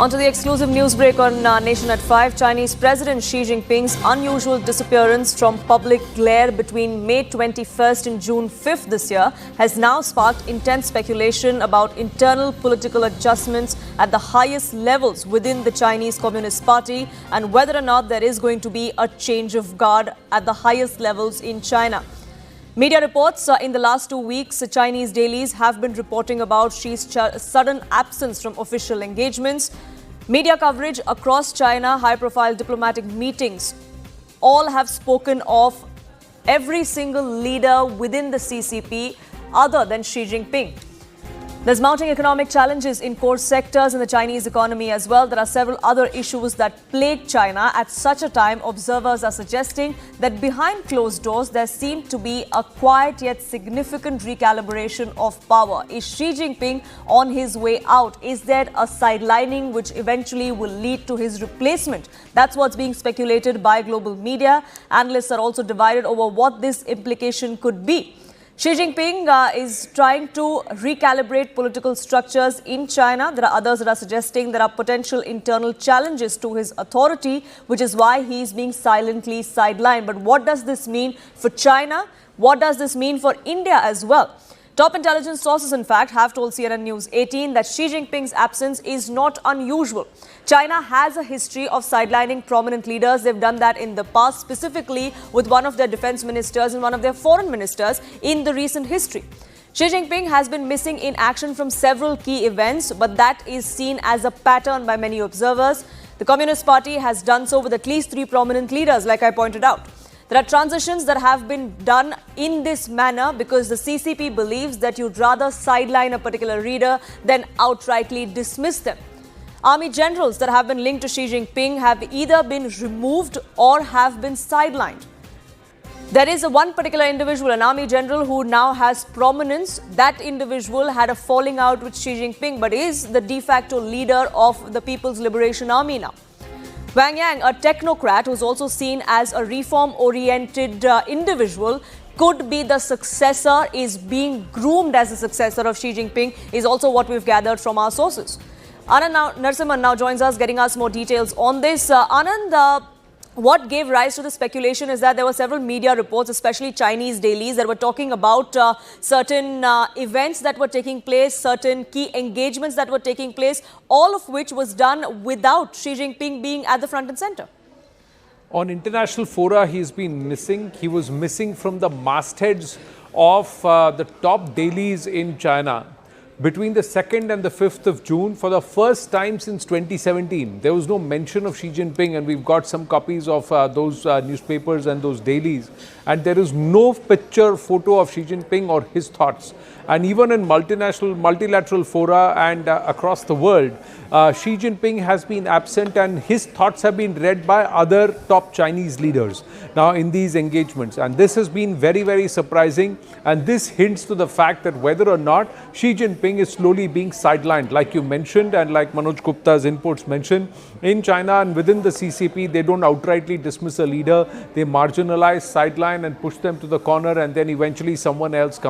On to the exclusive news break on Nation at 5. Chinese President Xi Jinping's unusual disappearance from public glare between May 21st and June 5th this year has now sparked intense speculation about internal political adjustments at the highest levels within the Chinese Communist Party and whether or not there is going to be a change of guard at the highest levels in China. Media reports in the last 2 weeks, Chinese dailies have been reporting about Xi's sudden absence from official engagements. Media coverage across China, high-profile diplomatic meetings, all have spoken of every single leader within the CCP other than Xi Jinping. There's mounting economic challenges in core sectors in the Chinese economy as well. There are several other issues that plague China. At such a time, observers are suggesting that behind closed doors, there seemed to be a quiet yet significant recalibration of power. Is Xi Jinping on his way out? Is there a sidelining which eventually will lead to his replacement? That's what's being speculated by global media. Analysts are also divided over what this implication could be. Xi Jinping is trying to recalibrate political structures in China. There are others that are suggesting there are potential internal challenges to his authority, which is why he is being silently sidelined. But what does this mean for China? What does this mean for India as well? Top intelligence sources, in fact, have told CNN News 18 that Xi Jinping's absence is not unusual. China has a history of sidelining prominent leaders. They've done that in the past, specifically with one of their defense ministers and one of their foreign ministers in the recent history. Xi Jinping has been missing in action from several key events, but that is seen as a pattern by many observers. The Communist Party has done so with at least 3 prominent leaders, like I pointed out. There are transitions that have been done in this manner because the CCP believes that you'd rather sideline a particular leader than outrightly dismiss them. Army generals that have been linked to Xi Jinping have either been removed or have been sidelined. There is one particular individual, an army general, who now has prominence. That individual had a falling out with Xi Jinping but is the de facto leader of the People's Liberation Army now. Wang Yang, a technocrat who's also seen as a reform-oriented individual, could be the successor, is being groomed as the successor of Xi Jinping, is also what we've gathered from our sources. Anand Narasimhan now joins us, getting us more details on this. Anand, what gave rise to the speculation is that there were several media reports, especially Chinese dailies, that were talking about certain events that were taking place, certain key engagements that were taking place, all of which was done without Xi Jinping being at the front and center. On international fora, he's been missing. He was missing from the mastheads of the top dailies in China. Between the 2nd and the 5th of June, for the first time since 2017, there was no mention of Xi Jinping, and we've got some copies of those newspapers and those dailies. And there is no picture, photo of Xi Jinping or his thoughts. And even in multilateral fora and across the world, Xi Jinping has been absent and his thoughts have been read by other top Chinese leaders now in these engagements. And this has been very, very surprising. And this hints to the fact that whether or not Xi Jinping is slowly being sidelined, like you mentioned and like Manoj Gupta's inputs mentioned, in China and within the CCP, they don't outrightly dismiss a leader. They marginalize, sideline and push them to the corner, and then eventually someone else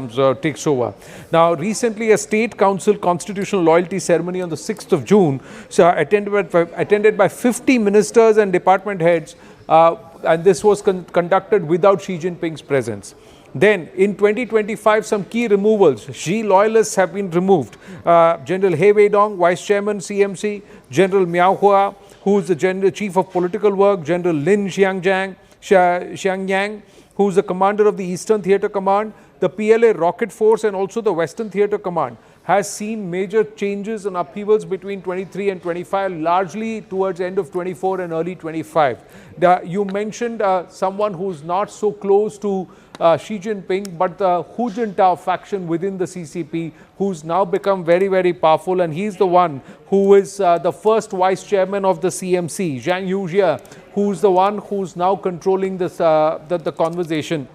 takes over. Now, recently a State Council Constitutional Loyalty Ceremony on the 6th of June, attended by 50 ministers and department heads, and this was conducted without Xi Jinping's presence. Then, in 2025, some key removals. Xi loyalists have been removed. General He Weidong, Vice Chairman, CMC. General Miao Hua, who is the Chief of Political Work. General Lin Xiangyang, who is the Commander of the Eastern Theatre Command. The PLA Rocket Force and also the Western Theatre Command has seen major changes and upheavals between 23 and 25, largely towards the end of 24 and early 25. You mentioned someone who's not so close to Xi Jinping, but the Hu Jintao faction within the CCP, who's now become very, very powerful, and he's the one who is the first vice chairman of the CMC, Zhang Yujia, who's the one who's now controlling this, the conversation.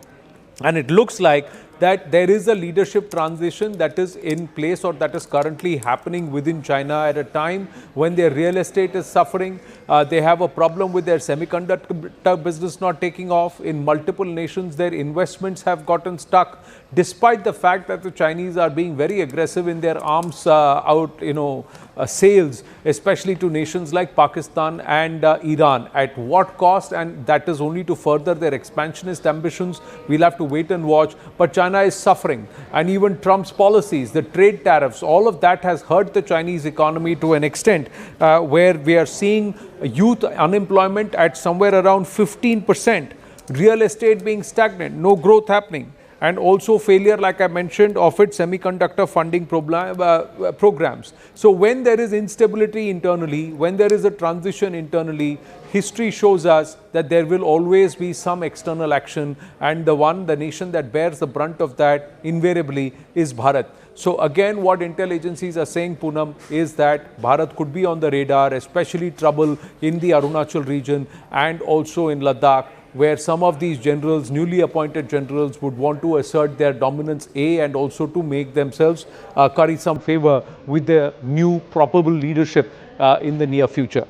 And it looks like that there is a leadership transition that is in place or that is currently happening within China at a time when their real estate is suffering. They have a problem with their semiconductor business not taking off. In multiple nations, their investments have gotten stuck, despite the fact that the Chinese are being very aggressive in their arms sales, especially to nations like Pakistan and Iran. At what cost? And that is only to further their expansionist ambitions. We'll have to wait and watch. But China is suffering. And even Trump's policies, the trade tariffs, all of that has hurt the Chinese economy to an extent where we are seeing youth unemployment at somewhere around 15%, real estate being stagnant, no growth happening, and also failure, like I mentioned, of its semiconductor funding programs. So when there is instability internally, when there is a transition internally, history shows us that there will always be some external action, and the nation that bears the brunt of that invariably is Bharat. So again, what intel agencies are saying, Poonam, is that Bharat could be on the radar, especially trouble in the Arunachal region and also in Ladakh, where some of these generals, newly appointed generals, would want to assert their dominance, and also to make themselves curry some favor with the new probable leadership in the near future.